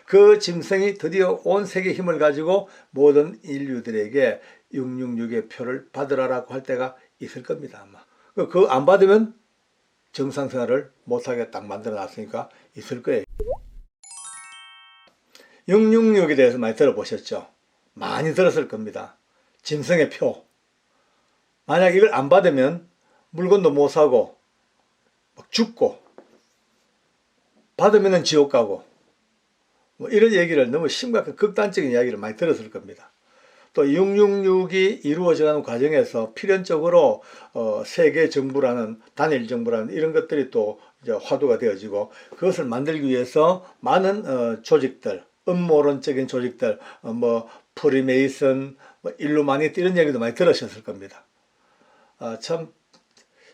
그 짐승이 드디어 온 세계 힘을 가지고 모든 인류들에게 666의 표를 받으라라고 할 때가 있을 겁니다. 아마. 그거 안 받으면 정상생활을 못하게 딱 만들어 놨으니까 있을 거예요. 666에 대해서 많이 들어보셨죠? 많이 들었을 겁니다. 짐승의 표. 만약 이걸 안 받으면 물건도 못 사고 막 죽고 받으면 지옥 가고 뭐 이런 얘기를 너무 심각한 극단적인 이야기를 많이 들었을 겁니다. 또 666이 이루어져가는 과정에서 필연적으로 세계 정부라는 단일 정부라는 이런 것들이 또 이제 화두가 되어지고 그것을 만들기 위해서 많은 조직들, 음모론적인 조직들, 뭐 프리메이슨, 뭐 일루미나티 이런 얘기도 많이 들으셨을 겁니다. 참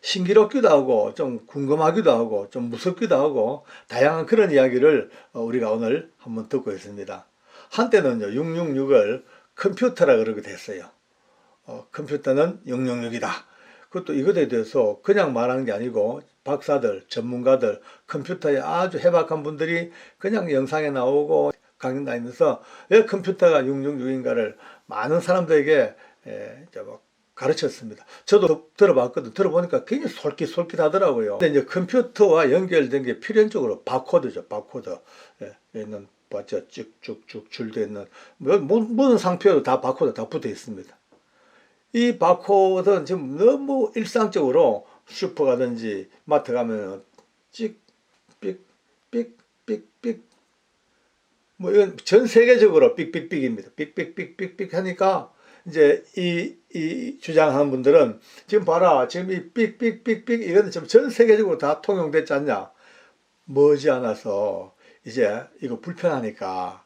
신기롭기도 하고 좀 궁금하기도 하고 좀 무섭기도 하고 다양한 그런 이야기를 우리가 오늘 한번 듣고 있습니다. 한때는요 666을 컴퓨터라 그러기도 했어요. 컴퓨터는 666이다. 그것도 이것에 대해서 그냥 말하는 게 아니고 박사들, 전문가들, 컴퓨터에 아주 해박한 분들이 그냥 영상에 나오고 강연 다니면서 왜 컴퓨터가 666인가를 많은 사람들에게 가르쳤습니다. 저도 들어봤거든. 들어보니까 굉장히 솔깃솔깃하더라고요. 근데 이제 컴퓨터와 연결된 게 필연적으로 바코드죠. 바코드. 있는 봤죠? 쭉쭉쭉 줄되어 있는 모든 상표에도 다 바코드 다 붙어 있습니다. 이 바코드는 지금 너무 일상적으로 슈퍼 가든지 마트 가면 찍, 삑, 삑, 삑, 삑. 뭐 이건 전 세계적으로 삑삑삑입니다. 삑삑삑삑삑 하니까 이제 이 주장하는 분들은 지금 봐라. 지금 이 삑삑삑삑 이건 지금 전 세계적으로 다 통용됐지 않냐. 머지않아서 이제 이거 불편하니까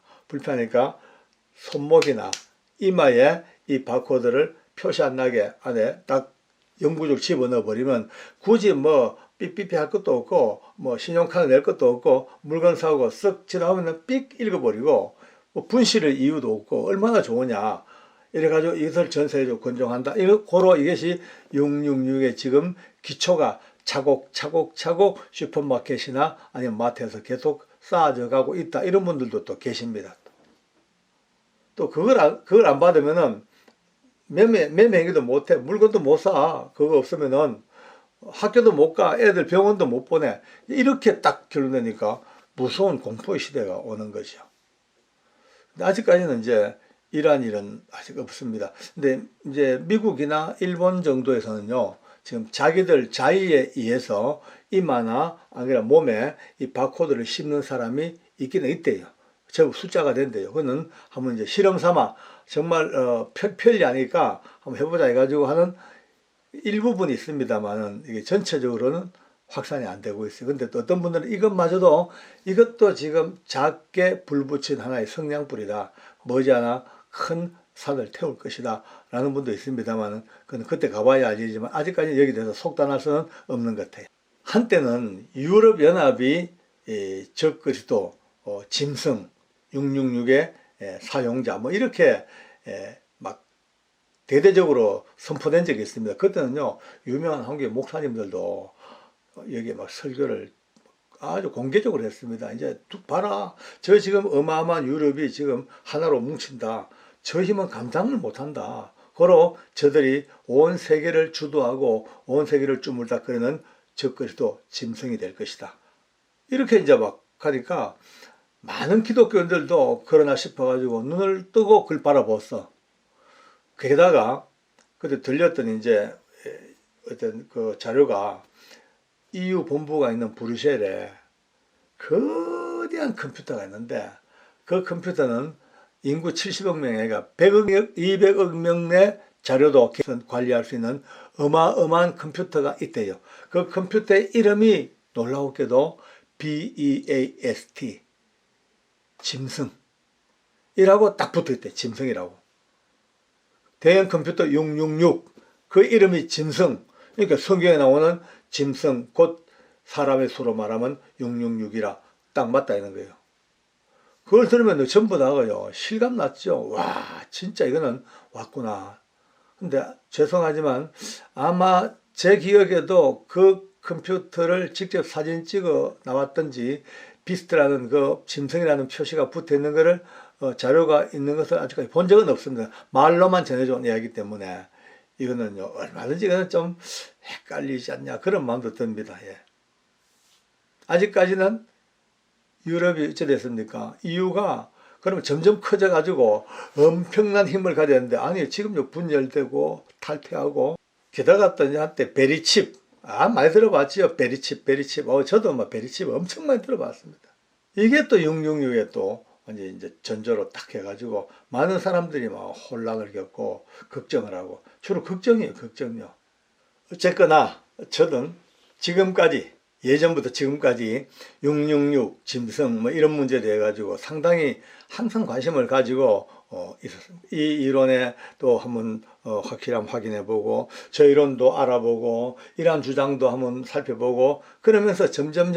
손목이나 이마에 이 바코드를 표시 안 나게 안에 딱 영구적으로 집어넣어 버리면 굳이 뭐 삐삐삐 할 것도 없고 뭐 신용카드 낼 것도 없고 물건 사고 쓱 지나가면 삑 읽어버리고 뭐 분실의 이유도 없고 얼마나 좋으냐. 이래가지고 이것을 전 세계적으로 권장한다. 고로 이것이 666의 지금 기초가 차곡차곡 슈퍼마켓이나 아니면 마트에서 계속 쌓아져 가고 있다. 이런 분들도 또 계십니다. 또 그걸 안 받으면은 매매 행위도 못해. 물건도 못 사. 그거 없으면은 학교도 못 가. 애들 병원도 못 보내. 이렇게 딱 결론내니까 무서운 공포의 시대가 오는 거죠. 근데 아직까지는 이제 이러한 일은 아직 없습니다. 근데 이제 미국이나 일본 정도에서는요, 지금 자기들 자의에 의해서 이마나 아니라 몸에 이 바코드를 씹는 사람이 있기는 있대요. 제법 숫자가 된대요. 그거는 한번 이제 실험 삼아 정말 편리하니까 한번 해보자 해가지고 하는 일부분이 있습니다만은 이게 전체적으로는 확산이 안 되고 있어요. 근데 또 어떤 분들은 이것도 지금 작게 불 붙인 하나의 성냥불이다. 머지않아 큰 산을 태울 것이다. 라는 분도 있습니다만은 그건 그때 가봐야 알지만 아직까지 여기 대해서 속단할 수는 없는 것 같아요. 한때는 유럽연합이 적그리스도 짐승 666의 사용자 뭐 이렇게 막 대대적으로 선포된 적이 있습니다. 그때는요 유명한 한국의 목사님들도 여기에 막 설교를 아주 공개적으로 했습니다. 이제 봐라, 저 지금 어마어마한 유럽이 지금 하나로 뭉친다. 저 힘은 감당을 못한다. 고로 저들이 온 세계를 주도하고 온 세계를 주물닥거리는 적그리스도 짐승이 될 것이다. 이렇게 이제 막 하니까 많은 기독교인들도 그러나 싶어가지고 눈을 뜨고 그걸 바라봤어. 게다가 그때 들렸던 이제 어떤 그 자료가 EU 본부가 있는 브뤼셀에 거대한 컴퓨터가 있는데 그 컴퓨터는 인구 70억 명이니까 100억, 200억 명 내 자료도 관리할 수 있는 어마어마한 컴퓨터가 있대요. 그 컴퓨터의 이름이 놀라웠게도 BEAST 짐승이라고 딱 붙어있대. 짐승이라고. 대형 컴퓨터 666 그 이름이 짐승. 그러니까 성경에 나오는 짐승 곧 사람의 수로 말하면 666이라 딱 맞다 이런 거예요. 그걸 들으면 전부 다가요 실감 났죠. 와 진짜 이거는 왔구나. 근데 죄송하지만 아마 제 기억에도 그 컴퓨터를 직접 사진 찍어 나왔던지 비스트라는 그 짐승이라는 표시가 붙어 있는 것을 자료가 있는 것을 아직까지 본 적은 없습니다. 말로만 전해준 이야기이기 때문에 이거는요 얼마든지 이거는 좀 헷갈리지 않냐 그런 마음도 듭니다. 예. 아직까지는 유럽이 어찌 됐습니까? EU가 그러면 점점 커져가지고 엄청난 힘을 가졌는데 아니 지금요 분열되고 탈퇴하고 게다가 또 한때 베리칩 많이 들어봤죠. 베리칩 저도 뭐 베리칩 엄청 많이 들어봤습니다. 이게 또 666에 또 이제 전조로 딱 해가지고 많은 사람들이 막 혼란을 겪고 걱정을 하고 주로 걱정이에요. 걱정요. 어쨌거나 저는 지금까지 예전부터 지금까지 666 짐승 뭐 이런 문제에 대해 가지고 상당히 항상 관심을 가지고 있었습니다. 이 이론에 또 한번 확실함 확인해 보고 저 이론도 알아보고 이러한 주장도 한번 살펴보고 그러면서 점점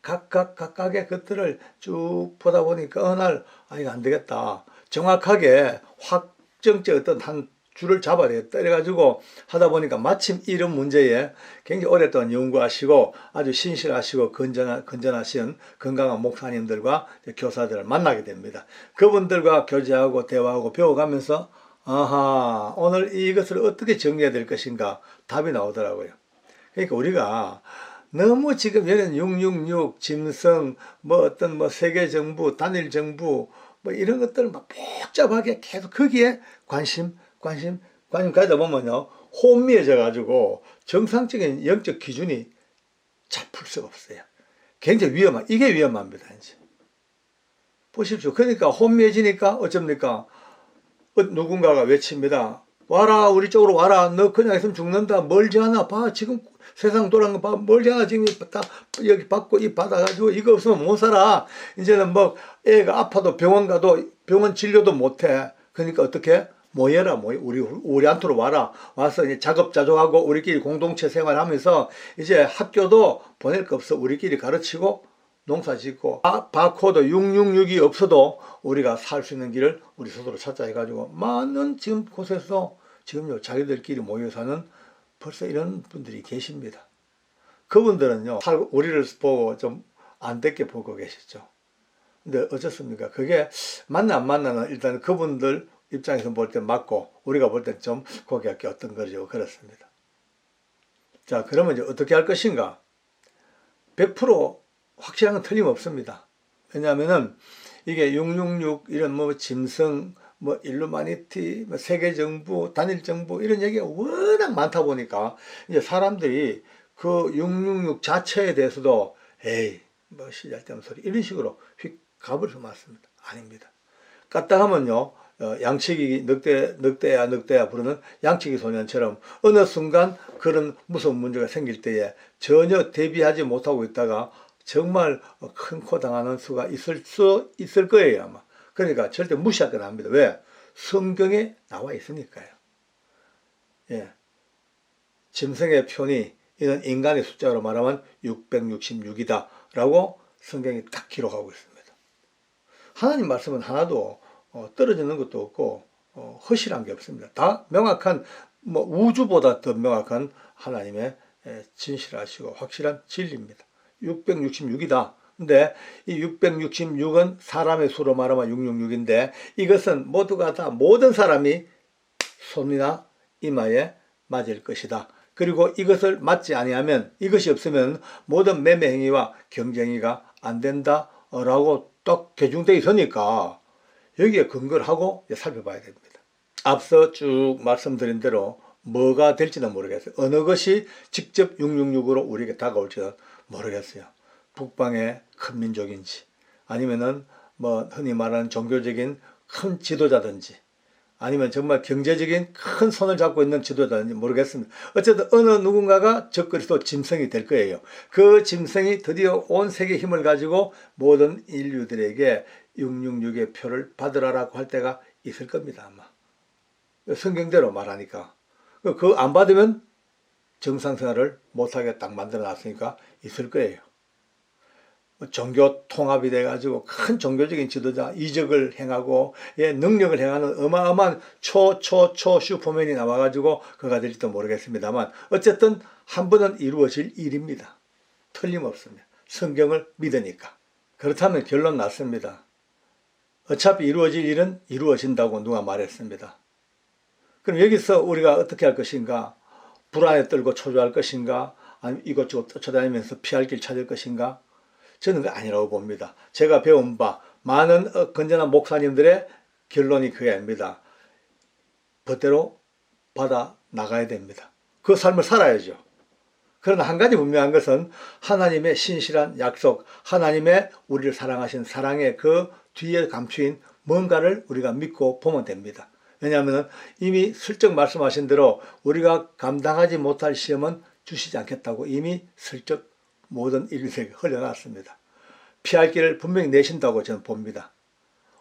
각각의 것들을 쭉 보다 보니까 어느 날 이거 안 되겠다. 정확하게 확정적 어떤 한 줄을 잡아야 되겠다. 이래가지고 하다 보니까 마침 이런 문제에 굉장히 오랫동안 연구하시고 아주 신실하시고 건전하신 건강한 목사님들과 교사들을 만나게 됩니다. 그분들과 교제하고 대화하고 배워가면서 아하 오늘 이것을 어떻게 정리해야 될 것인가 답이 나오더라고요. 그러니까 우리가 너무 지금 얘는 666 짐승 뭐 어떤 뭐 세계 정부 단일 정부 뭐 이런 것들을 막 복잡하게 계속 거기에 관심 가지다 보면요 혼미해져 가지고 정상적인 영적 기준이 잡힐 수가 없어요. 굉장히 이게 위험합니다. 이제 보십시오. 그러니까 혼미해지니까 어쩝니까? 누군가가 외칩니다. 와라 우리 쪽으로 와라. 너 그냥 있으면 죽는다. 멀지 않아. 봐 지금 세상 돌아가는 거 봐. 멀지 않아. 지금 다 여기 받고 이 받아가지고 이거 없으면 못 살아. 이제는 뭐 애가 아파도 병원 가도 병원 진료도 못해. 그러니까 어떻게? 모여라, 우리한테로 와라. 와서 이제 작업자족하고 우리끼리 공동체 생활하면서 이제 학교도 보낼 거 없어. 우리끼리 가르치고 농사 짓고 바코드 666이 없어도 우리가 살 수 있는 길을 우리 스스로 찾자 해가지고 많은 지금 곳에서 지금요 자기들끼리 모여 사는 벌써 이런 분들이 계십니다. 그분들은요 우리를 보고 좀 안되게 보고 계시죠. 근데 어쩌습니까? 그게 맞나 안 맞나는 일단 그분들 입장에서 볼 때 맞고 우리가 볼 때 좀 고개가 꼈던 거죠. 그렇습니다. 자 그러면 이제 어떻게 할 것인가? 100% 확실한 건 틀림없습니다. 왜냐하면은 이게 666 이런 뭐 짐승 뭐 일루마니티 뭐 세계정부 단일정부 이런 얘기가 워낙 많다 보니까 이제 사람들이 그 666 자체에 대해서도 에이 뭐 시잘데없는 소리 이런 식으로 휙 가버려서 맞습니다. 아닙니다. 까딱하면요 양치기 늑대야 부르는 양치기 소년처럼 어느 순간 그런 무서운 문제가 생길 때에 전혀 대비하지 못하고 있다가 정말 큰 코 당하는 수가 있을 거예요 아마. 그러니까 절대 무시할 건 아닙니다. 왜? 성경에 나와 있으니까요. 예. 짐승의 편이 이는 인간의 숫자로 말하면 666이다 라고 성경이 딱 기록하고 있습니다. 하나님 말씀은 하나도 떨어지는 것도 없고 허실한 게 없습니다. 다 명확한 뭐 우주보다 더 명확한 하나님의 진실하시고 확실한 진리입니다. 666이다. 근데 이 666은 사람의 수로 말하면 666인데 이것은 모두가 다 모든 사람이 손이나 이마에 맞을 것이다. 그리고 이것을 맞지 아니하면 이것이 없으면 모든 매매 행위와 경쟁이가 안 된다라고 딱 개중되어 있으니까 여기에 근거를 하고 살펴봐야 됩니다. 앞서 쭉 말씀드린 대로 뭐가 될지는 모르겠어요. 어느 것이 직접 666으로 우리에게 다가올지는 모르겠어요. 북방의 큰 민족인지 아니면은 뭐 흔히 말하는 종교적인 큰 지도자든지 아니면 정말 경제적인 큰 손을 잡고 있는 지도자인지 모르겠습니다. 어쨌든 어느 누군가가 적그리스도 짐승이 될 거예요. 그 짐승이 드디어 온 세계의 힘을 가지고 모든 인류들에게 666의 표를 받으라고 할 때가 있을 겁니다. 아마 성경대로 말하니까 그 안 받으면 정상생활을 못하게 딱 만들어 놨으니까 있을 거예요. 종교 통합이 돼가지고 큰 종교적인 지도자 이적을 행하고 능력을 행하는 어마어마한 슈퍼맨이 나와가지고 그가 될지도 모르겠습니다만 어쨌든 한 번은 이루어질 일입니다. 틀림없습니다. 성경을 믿으니까. 그렇다면 결론 났습니다. 어차피 이루어질 일은 이루어진다고 누가 말했습니다. 그럼 여기서 우리가 어떻게 할 것인가? 불안에 떨고 초조할 것인가? 아니면 이것저것 쫓아다니면서 피할 길 찾을 것인가? 저는 그 아니라고 봅니다. 제가 배운 바 많은 건전한 목사님들의 결론이 그게 아닙니다. 법대로 받아 나가야 됩니다. 그 삶을 살아야죠. 그러나 한 가지 분명한 것은 하나님의 신실한 약속, 하나님의 우리를 사랑하신 사랑의 그 뒤에 감추인 뭔가를 우리가 믿고 보면 됩니다. 왜냐하면 이미 슬쩍 말씀하신 대로 우리가 감당하지 못할 시험은 주시지 않겠다고 이미 슬쩍 모든 인류에게 흘려놨습니다. 피할 길을 분명히 내신다고 저는 봅니다.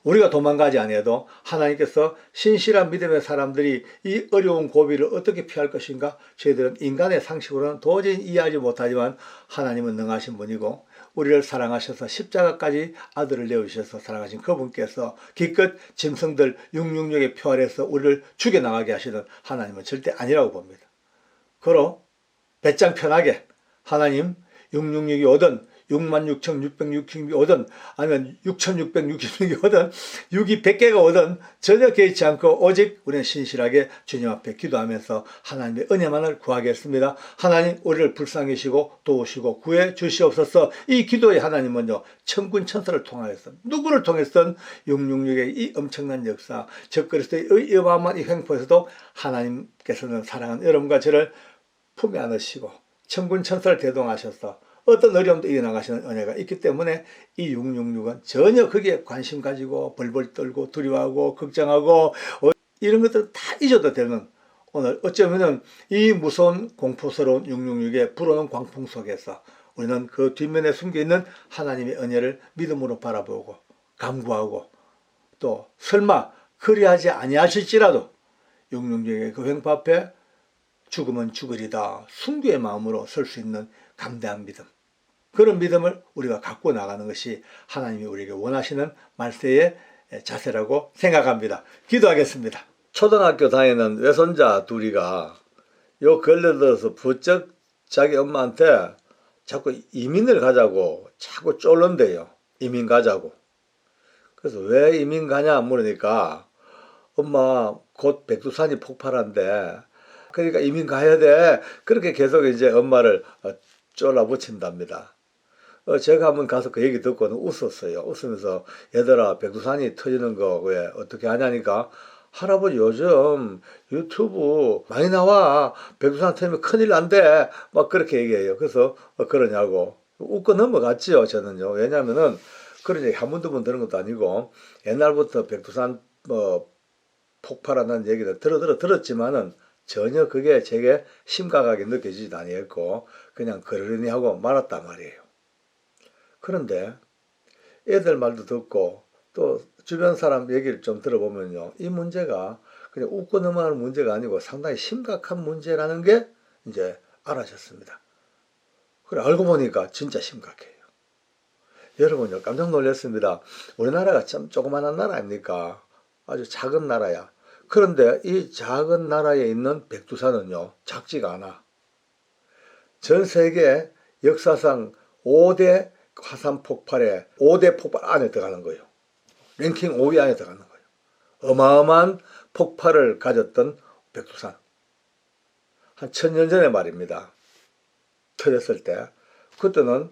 우리가 도망가지 아니해도 하나님께서 신실한 믿음의 사람들이 이 어려운 고비를 어떻게 피할 것인가 저희들은 인간의 상식으로는 도저히 이해하지 못하지만 하나님은 능하신 분이고 우리를 사랑하셔서 십자가까지 아들을 내어주셔서 사랑하신 그분께서 기껏 짐승들 666의 표 아래서 우리를 죽여나가게 하시는 하나님은 절대 아니라고 봅니다. 그러 배짱 편하게 하나님 666이 오든 66,666이 오든 아니면 6,666이 오든 6이 100개가 오든 전혀 개의치 않고 오직 우리는 신실하게 주님 앞에 기도하면서 하나님의 은혜만을 구하겠습니다. 하나님 우리를 불쌍히시고 도우시고 구해 주시옵소서. 이 기도에 하나님은요 천군 천사를 통하여서 누구를 통해서든 666의 이 엄청난 역사 적그리스도의 이 어마어마한 이 횡포에서도 하나님께서는 사랑하는 여러분과 저를 품에 안으시고 천군 천사를 대동하셔서 어떤 어려움도 이겨나가시는 은혜가 있기 때문에 이 666은 전혀 거기에 관심 가지고 벌벌 떨고 두려워하고 걱정하고 이런 것들은 다 잊어도 되는 오늘 어쩌면은 이 무서운 공포스러운 666의 불어오는 광풍 속에서 우리는 그 뒷면에 숨겨있는 하나님의 은혜를 믿음으로 바라보고 간구하고 또 설마 그리하지 아니하실지라도 666의 그 횡포 앞에 죽으면 죽으리다 순교의 마음으로 설 수 있는 감대한 믿음, 그런 믿음을 우리가 갖고 나가는 것이 하나님이 우리에게 원하시는 말세의 자세라고 생각합니다. 기도하겠습니다. 초등학교 다니는 외손자 둘이가 요 근래 들어서 부쩍 자기 엄마한테 자꾸 이민을 가자고 자꾸 쫄른대요. 이민 가자고. 그래서 왜 이민 가냐 물으니까 엄마 곧 백두산이 폭발한대. 그러니까 이민 가야 돼. 그렇게 계속 이제 엄마를 쫄라붙인답니다. 제가 한번 가서 그 얘기 듣고는 웃었어요. 웃으면서 얘들아 백두산이 터지는 거 왜 어떻게 하냐니까 할아버지 요즘 유튜브 많이 나와. 백두산 터지면 큰일 난대. 막 그렇게 얘기해요. 그래서 그러냐고 웃고 넘어갔지요. 저는요. 왜냐면은 그런 얘기 한 번 두 번 들은 것도 아니고 옛날부터 백두산 폭발한다는 얘기를 들었지만은 전혀 그게 제게 심각하게 느껴지지도 아니었고 그냥 그러려니 하고 말았단 말이에요. 그런데 애들 말도 듣고 또 주변 사람 얘기를 좀 들어보면요. 이 문제가 그냥 웃고 넘어가는 문제가 아니고 상당히 심각한 문제라는 게 이제 알아졌습니다. 그래 알고 보니까 진짜 심각해요. 여러분요 깜짝 놀랐습니다. 우리나라가 참 조그만한 나라 아닙니까? 아주 작은 나라야. 그런데 이 작은 나라에 있는 백두산은요 작지가 않아. 전 세계 역사상 5대 화산 폭발에 5대 폭발 안에 들어가는 거예요. 랭킹 5위 안에 들어가는 거예요. 어마어마한 폭발을 가졌던 백두산. 한 1000년 전에 말입니다. 터졌을 때 그때는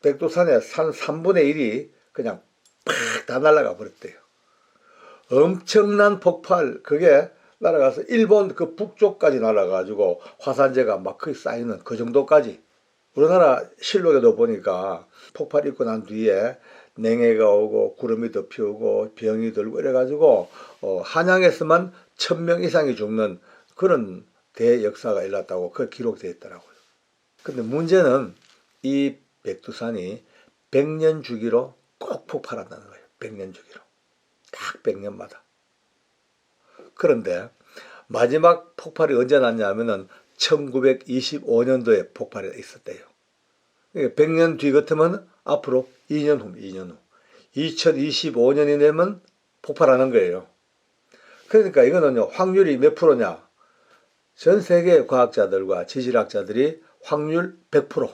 백두산의 산 3분의 1이 그냥 팍 다 날아가 버렸대요. 엄청난 폭발, 그게 날아가서 일본 그 북쪽까지 날아가지고 화산재가 막 거기 쌓이는 그 정도까지. 우리나라 실록에도 보니까 폭발 있고 난 뒤에 냉해가 오고 구름이 덮이고 병이 들고 이래가지고 한양에서만 1000명 이상이 죽는 그런 대역사가 일어났다고 그 기록되어 있더라고요. 근데 문제는 이 백두산이 100년 주기로 꼭 폭발한다는 거예요. 100년 주기로. 딱 100년마다. 그런데 마지막 폭발이 언제 났냐면은 1925년도에 폭발이 있었대요. 100년 뒤 같으면 앞으로 2년 후, 2년 후. 2025년이 되면 폭발하는 거예요. 그러니까 이거는요, 확률이 몇 프로냐? 전 세계 과학자들과 지질학자들이 확률 100%.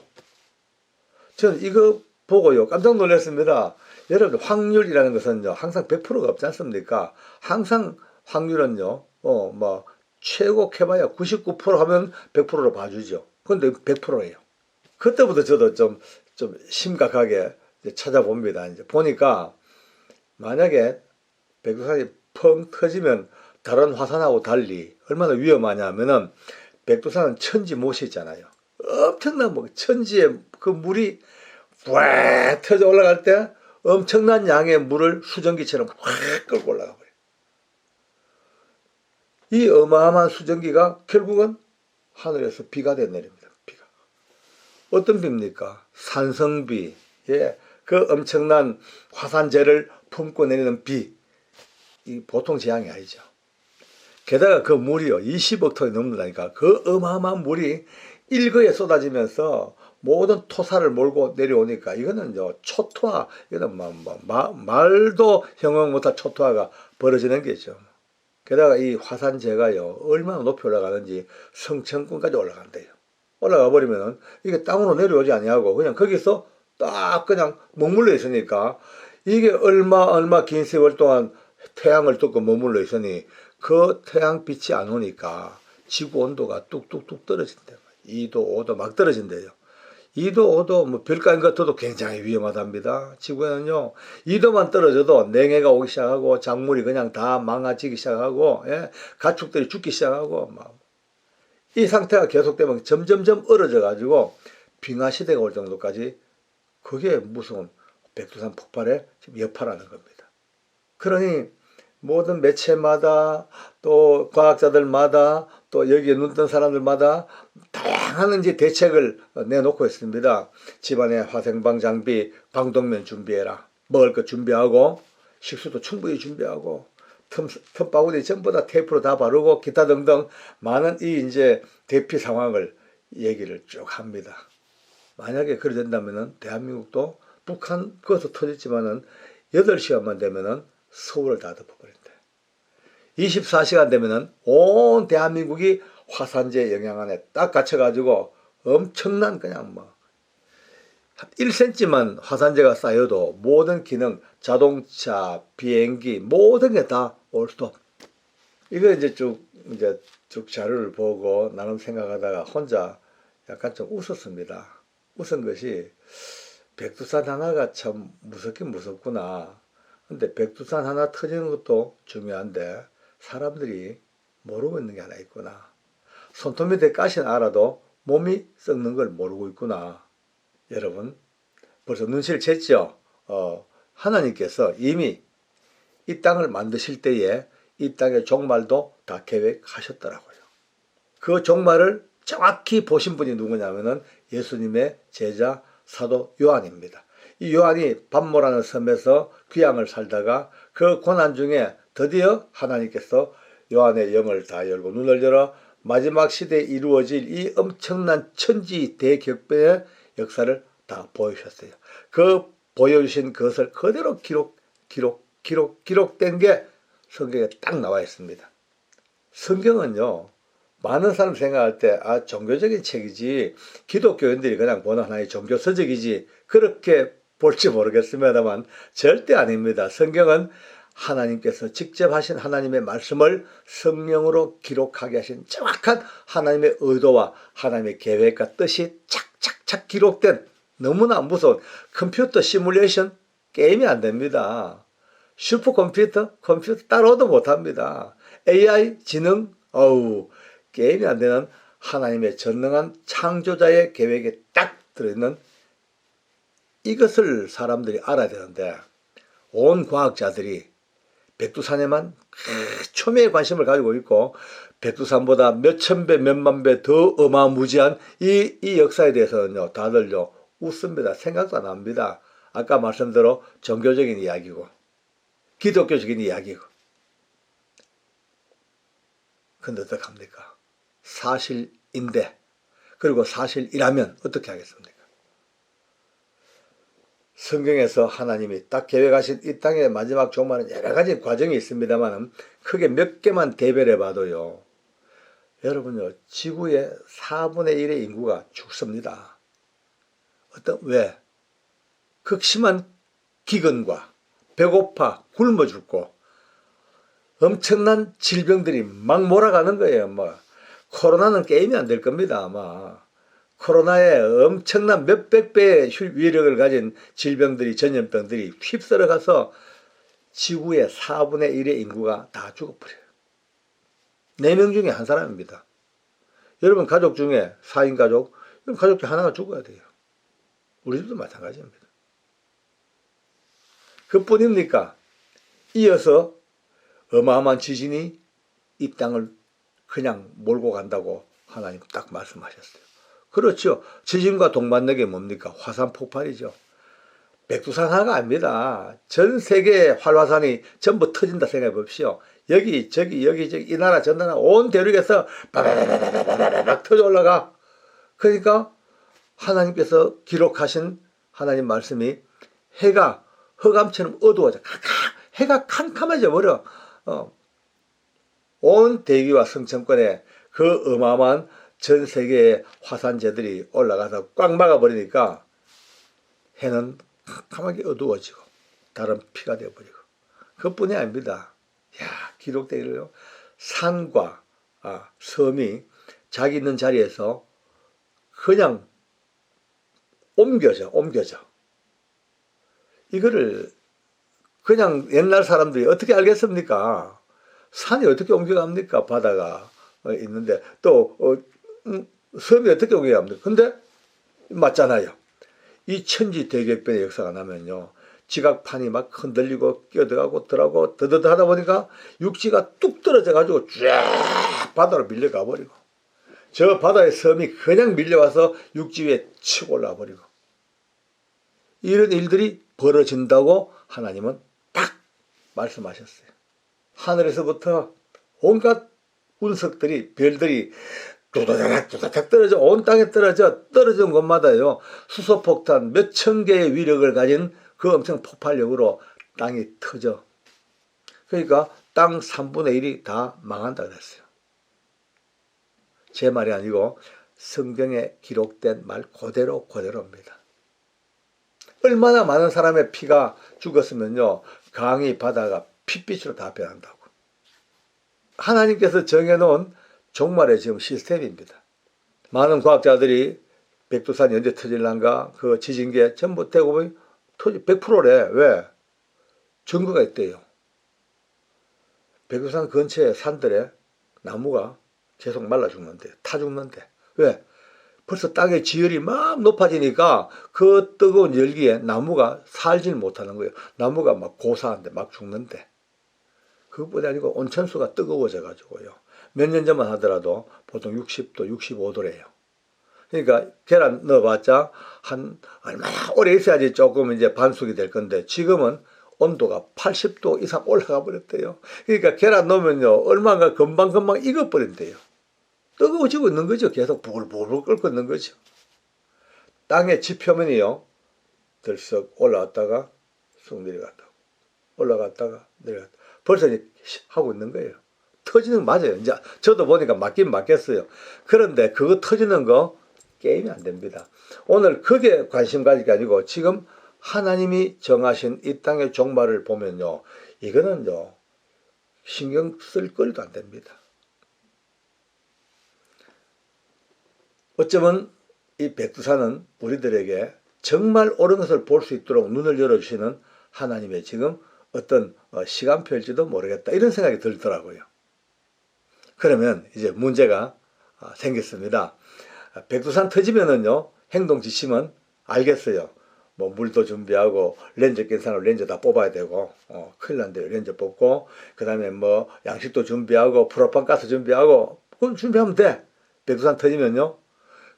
저는 이거 보고요 깜짝 놀랐습니다. 여러분 확률이라는 것은요 항상 100%가 없지 않습니까? 항상 확률은요 뭐 최고 캐봐야 99% 하면 100%로 봐주죠. 근데 100%예요. 그때부터 저도 좀 심각하게 이제 찾아봅니다. 이제 보니까 만약에 백두산이 펑 터지면 다른 화산하고 달리 얼마나 위험하냐면은 백두산은 천지 못이 있잖아요. 엄청난 뭐 천지에 그 물이 와 터져 올라갈 때 엄청난 양의 물을 수증기처럼 확 끌고 올라가 버려요. 이 어마어마한 수증기가 결국은 하늘에서 비가 돼 내립니다. 비가. 어떤 비입니까? 산성비. 예. 그 엄청난 화산재를 품고 내리는 비. 이 보통 재앙이 아니죠. 게다가 그 물이요. 20억 톤이 넘는다니까. 그 어마어마한 물이 일거에 쏟아지면서 모든 토사를 몰고 내려오니까 이거는요. 초토화. 이거는 말도 형용 못할 초토화가 벌어지는 게죠. 게다가 이 화산재가요. 얼마나 높이 올라가는지 성층권까지 올라간대요. 올라가 버리면은 이게 땅으로 내려오지 아니하고 그냥 거기서 딱 그냥 머물러 있으니까 이게 얼마 긴 세월 동안 태양을 뚫고 머물러 있으니 그 태양빛이 안 오니까 지구 온도가 뚝뚝뚝 떨어진대요. 2도, 5도 막 떨어진대요. 2도, 5도 뭐 별가인 같아도 굉장히 위험하답니다. 지구에는요. 2도만 떨어져도 냉해가 오기 시작하고 작물이 그냥 다 망가지기 시작하고 예? 가축들이 죽기 시작하고 이 상태가 계속되면 점점점 얼어져 가지고 빙하 시대가 올 정도까지 그게 무서운 백두산 폭발의 여파라는 겁니다. 그러니 모든 매체마다 또 과학자들마다 또 여기에 눈뜬 사람들마다 다양한 이제 대책을 내놓고 있습니다. 집안에 화생방 장비, 방독면 준비해라. 먹을 것 준비하고 식수도 충분히 준비하고 틈바구니 전부 다 테이프로 다 바르고 기타 등등 많은 이 이제 대피 상황을 얘기를 쭉 합니다. 만약에 그래 된다면은 대한민국도 북한 거기서 터졌지만은 8시간만 되면은 서울을 다 덮어버린다. 24시간 되면은 온 대한민국이 화산재 영향 안에 딱 갇혀가지고 엄청난 그냥 뭐 1cm만 화산재가 쌓여도 모든 기능, 자동차, 비행기 모든 게 다 올 스톱. 이거 이제 쭉 자료를 보고 나름 생각하다가 혼자 약간 좀 웃었습니다. 웃은 것이 백두산 하나가 참 무섭긴 무섭구나. 근데 백두산 하나 터지는 것도 중요한데 사람들이 모르고 있는 게 하나 있구나. 손톱 밑에 가시는 알아도 몸이 썩는 걸 모르고 있구나. 여러분 벌써 눈치를 챘죠? 하나님께서 이미 이 땅을 만드실 때에 이 땅의 종말도 다 계획하셨더라고요. 그 종말을 정확히 보신 분이 누구냐면은 예수님의 제자 사도 요한입니다. 이 요한이 밤모라는 섬에서 귀양을 살다가 그 고난 중에 드디어 하나님께서 요한의 영을 다 열고 눈을 열어 마지막 시대에 이루어질 이 엄청난 천지 대격변의 역사를 다 보여주셨어요. 그 보여주신 것을 그대로 기록된 게 성경에 딱 나와 있습니다. 성경은요. 많은 사람 생각할 때 종교적인 책이지 기독교인들이 그냥 보는 하나의 종교 서적이지 그렇게 볼지 모르겠습니다만 절대 아닙니다. 성경은 하나님께서 직접 하신 하나님의 말씀을 성령으로 기록하게 하신 정확한 하나님의 의도와 하나님의 계획과 뜻이 착착착 기록된 너무나 무서운 컴퓨터 시뮬레이션 게임이 안 됩니다. 슈퍼컴퓨터 따라오도 못합니다. AI 지능 게임이 안 되는 하나님의 전능한 창조자의 계획에 딱 들어있는 이것을 사람들이 알아야 되는데 온 과학자들이 백두산에만 초미의 관심을 가지고 있고 백두산보다 몇천 배, 몇만 배 더 어마무지한 이 역사에 대해서는요 다들요 웃습니다. 생각도 안 합니다. 아까 말씀대로 종교적인 이야기고 기독교적인 이야기고 근데 어떡합니까? 사실인데 그리고 사실이라면 어떻게 하겠습니까? 성경에서 하나님이 딱 계획하신 이 땅의 마지막 종말은 여러 가지 과정이 있습니다만 크게 몇 개만 대별해 봐도요. 여러분요. 지구의 4분의 1의 인구가 죽습니다. 왜? 극심한 기근과 배고파 굶어 죽고 엄청난 질병들이 막 몰아가는 거예요. 뭐 코로나는 게임이 안 될 겁니다. 아마 코로나에 엄청난 몇백 배의 위력을 가진 질병들이 전염병들이 휩쓸어 가서 지구의 4분의 1의 인구가 다 죽어버려요. 4명 중에 한 사람입니다. 여러분 가족 중에 4인 가족, 가족 중에 하나가 죽어야 돼요. 우리 집도 마찬가지입니다. 그뿐입니까? 이어서 어마어마한 지진이 이 땅을 그냥 몰고 간다고 하나님 딱 말씀하셨어요. 그렇죠. 지진과 동반된 게 뭡니까? 화산 폭발이죠. 백두산 하나가 아닙니다. 전 세계의 활화산이 전부 터진다 생각해 봅시오. 여기 저기 이 나라 저 나라 온 대륙에서 바바바바바바박 터져 올라가. 그러니까 하나님께서 기록하신 하나님 말씀이 해가 흑암처럼 어두워져. 해가 캄캄해져 버려. 온 대기와 성층권에 그 어마어마한 전 세계의 화산재들이 올라가서 꽉 막아버리니까 해는 캄캄하게 어두워지고 달은 피가 되어버리고 그뿐이 아닙니다. 야, 기록되기를요. 산과 섬이 자기 있는 자리에서 그냥 옮겨져. 이거를 그냥 옛날 사람들이 어떻게 알겠습니까? 산이 어떻게 옮겨갑니까? 바다가 있는데 또 섬이 어떻게 옮겨갑니까? 근데 맞잖아요. 이 천지대격변의 역사가 나면요. 지각판이 막 흔들리고 끼어들어가고 들어가고 더더더 하다 보니까 육지가 뚝 떨어져 가지고 쫙 바다로 밀려가 버리고 저 바다의 섬이 그냥 밀려와서 육지 위에 치고 올라와 버리고 이런 일들이 벌어진다고 하나님은 딱 말씀하셨어요. 하늘에서부터 온갖 운석들이 별들이 두다닥 떨어져 온 땅에 떨어진 곳마다요 수소폭탄 몇천 개의 위력을 가진 그 엄청 폭발력으로 땅이 터져. 그러니까 땅 3분의 1이 다 망한다 그랬어요. 제 말이 아니고 성경에 기록된 말 그대로입니다. 얼마나 많은 사람의 피가 죽었으면요 강이 바다가 핏빛으로 다 변한다고. 하나님께서 정해놓은 종말의 지금 시스템입니다. 많은 과학자들이 백두산이 언제 터질란가 그 지진계 전부 대고 보면 100%래. 왜? 증거가 있대요. 백두산 근처의 산들에 나무가 계속 말라 죽는데 타 죽는데 왜? 벌써 땅의 지열이 막 높아지니까 그 뜨거운 열기에 나무가 살질 못하는 거예요. 나무가 막 고사한데 막 죽는데 그것뿐이 아니고 온천수가 뜨거워져 가지고요. 몇 년 전만 하더라도 보통 60도, 65도래요. 그러니까 계란 넣어봤자 한 얼마나 오래 있어야지 조금 이제 반숙이 될 건데 지금은 온도가 80도 이상 올라가 버렸대요. 그러니까 계란 넣으면요 얼마나 금방 익어버린대요. 뜨거워지고 있는 거죠. 계속 부글부글 끓고 있는 거죠. 땅의 지표면이요 들썩 올라왔다가 쑥 내려갔다. 올라갔다가 내려갔다. 벌써 이제 하고 있는 거예요. 터지는 거 맞아요. 이제 저도 보니까 맞긴 맞겠어요. 그런데 그거 터지는 거 게임이 안 됩니다. 오늘 그게 관심 가질 게 아니고 지금 하나님이 정하신 이 땅의 종말을 보면요. 이거는요. 신경 쓸 거리도 안 됩니다. 어쩌면 이 백두산은 우리들에게 정말 옳은 것을 볼 수 있도록 눈을 열어주시는 하나님의 지금 어떤 시간표일지도 모르겠다. 이런 생각이 들더라고요. 그러면 이제 문제가 생겼습니다. 백두산 터지면은요, 행동 지침은 알겠어요. 뭐 물도 준비하고 렌즈 낀 사람 렌즈 다 뽑아야 되고 큰일 난대요. 렌즈 뽑고 그 다음에 뭐 양식도 준비하고 프로판 가스 준비하고 그건 준비하면 돼. 백두산 터지면요.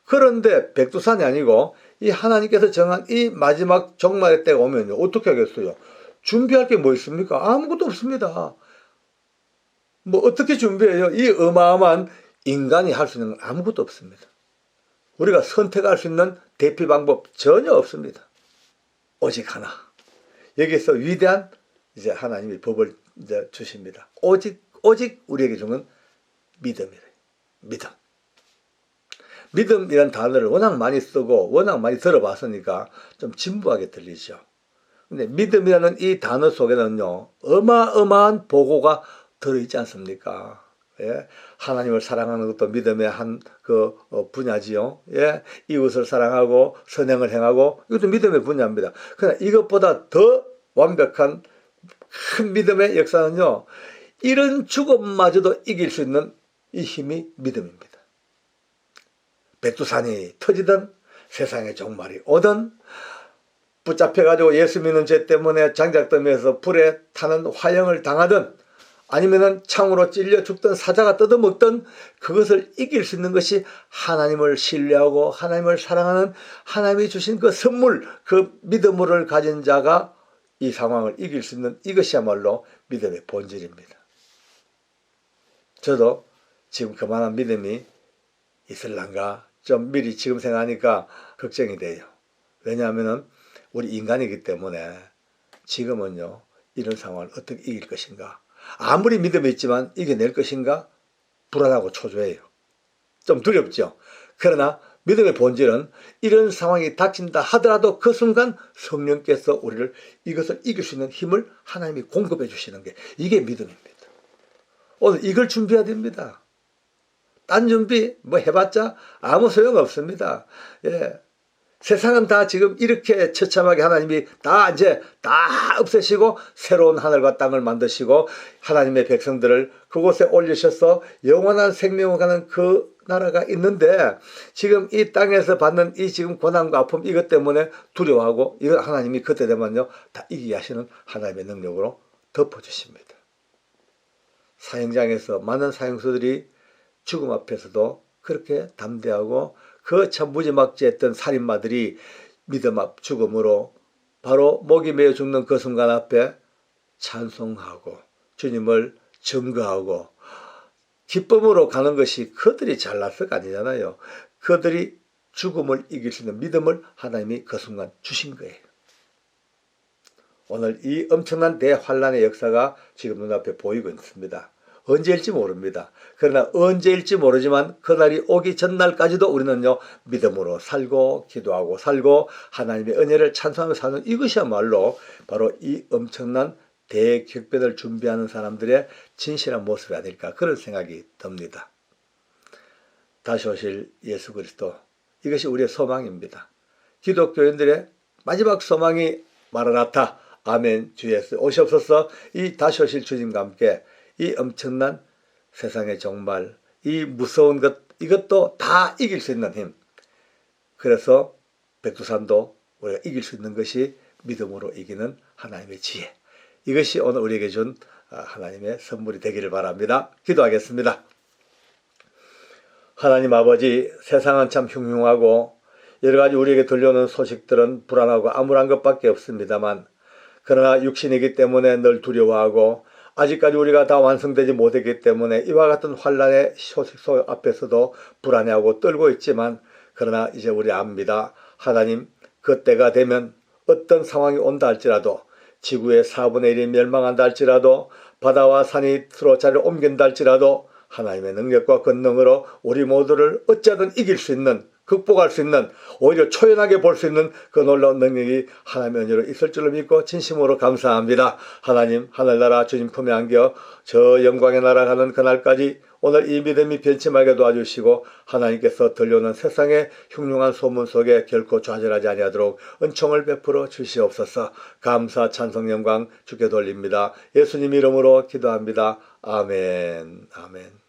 그런데 백두산이 아니고 이 하나님께서 정한 이 마지막 종말의 때가 오면요. 어떻게 하겠어요? 준비할 게 뭐 있습니까? 아무것도 없습니다. 뭐 어떻게 준비해요? 이 어마어마한 인간이 할 수 있는 건 아무것도 없습니다. 우리가 선택할 수 있는 대피 방법 전혀 없습니다. 오직 하나. 여기서 위대한 이제 하나님이 법을 이제 주십니다. 오직 우리에게 주는 믿음이래요. 믿음. 믿음이라는 단어를 워낙 많이 쓰고 워낙 많이 들어봤으니까 좀 진부하게 들리죠. 근데 믿음이라는 이 단어 속에는요, 어마어마한 보고가 들어있지 않습니까? 예? 하나님을 사랑하는 것도 믿음의 한 분야지요. 예? 이웃을 사랑하고 선행을 행하고 이것도 믿음의 분야입니다. 그러나 이것보다 더 완벽한 큰 믿음의 역사는요, 이런 죽음마저도 이길 수 있는 이 힘이 믿음입니다. 백두산이 터지든 세상의 종말이 오든 붙잡혀가지고 예수 믿는 죄 때문에 장작더미에서 불에 타는 화형을 당하든 아니면은 창으로 찔려 죽던 사자가 뜯어먹던 그것을 이길 수 있는 것이 하나님을 신뢰하고 하나님을 사랑하는 하나님이 주신 그 선물, 그 믿음을 가진 자가 이 상황을 이길 수 있는 이것이야말로 믿음의 본질입니다. 저도 지금 그만한 믿음이 있을란가 좀 미리 지금 생각하니까 걱정이 돼요. 왜냐하면 우리 인간이기 때문에 지금은요, 이런 상황을 어떻게 이길 것인가, 아무리 믿음이 있지만 이겨낼 것인가 불안하고 초조해요. 좀 두렵죠. 그러나 믿음의 본질은 이런 상황이 닥친다 하더라도 그 순간 성령께서 우리를 이것을 이길 수 있는 힘을 하나님이 공급해 주시는 게 이게 믿음입니다. 오늘 이걸 준비해야 됩니다. 딴 준비 뭐 해봤자 아무 소용 없습니다. 예. 세상은 다 지금 이렇게 처참하게 하나님이 다 이제 다 없애시고 새로운 하늘과 땅을 만드시고 하나님의 백성들을 그곳에 올리셔서 영원한 생명을 가는 그 나라가 있는데 지금 이 땅에서 받는 이 지금 고난과 아픔 이것 때문에 두려워하고 이거 하나님이 그때 되면요 다 이기게 하시는 하나님의 능력으로 덮어주십니다. 사형장에서 많은 사형수들이 죽음 앞에서도 그렇게 담대하고 그 참 무지막지했던 살인마들이 믿음 앞 죽음으로 바로 목이 메어 죽는 그 순간 앞에 찬송하고 주님을 증거하고 기쁨으로 가는 것이 그들이 잘났을까 아니잖아요. 그들이 죽음을 이길 수 있는 믿음을 하나님이 그 순간 주신 거예요. 오늘 이 엄청난 대환란의 역사가 지금 눈앞에 보이고 있습니다. 언제일지 모릅니다. 그러나 언제일지 모르지만 그날이 오기 전날까지도 우리는요 믿음으로 살고 기도하고 살고 하나님의 은혜를 찬송하며 사는 이것이야말로 바로 이 엄청난 대격변을 준비하는 사람들의 진실한 모습이 아닐까 그런 생각이 듭니다. 다시 오실 예수 그리스도, 이것이 우리의 소망입니다. 기독교인들의 마지막 소망이 마라나타 아멘 주 예수 오시옵소서. 이 다시 오실 주님과 함께 이 엄청난 세상의 종말, 이 무서운 것, 이것도 다 이길 수 있는 힘. 그래서 백두산도 우리가 이길 수 있는 것이 믿음으로 이기는 하나님의 지혜. 이것이 오늘 우리에게 준 하나님의 선물이 되기를 바랍니다. 기도하겠습니다. 하나님 아버지, 세상은 참 흉흉하고 여러 가지 우리에게 들려오는 소식들은 불안하고 암울한 것밖에 없습니다만, 그러나 육신이기 때문에 늘 두려워하고 아직까지 우리가 다 완성되지 못했기 때문에 이와 같은 환란의 소식 앞에서도 불안해하고 떨고 있지만, 그러나 이제 우리 압니다. 하나님, 그때가 되면 어떤 상황이 온다 할지라도, 지구의 4분의 1이 멸망한다 할지라도, 바다와 산이 서로 자리를 옮긴다 할지라도 하나님의 능력과 권능으로 우리 모두를 어찌하든 이길 수 있는, 극복할 수 있는, 오히려 초연하게 볼 수 있는 그 놀라운 능력이 하나님의 은혜로 있을 줄로 믿고 진심으로 감사합니다. 하나님, 하늘나라 주님 품에 안겨 저 영광의 나라 가는 그날까지 오늘 이 믿음이 변치 말게 도와주시고, 하나님께서 들려오는 세상의 흉흉한 소문 속에 결코 좌절하지 아니하도록 은총을 베풀어 주시옵소서. 감사 찬송 영광 주께 돌립니다. 예수님 이름으로 기도합니다. 아멘. 아멘.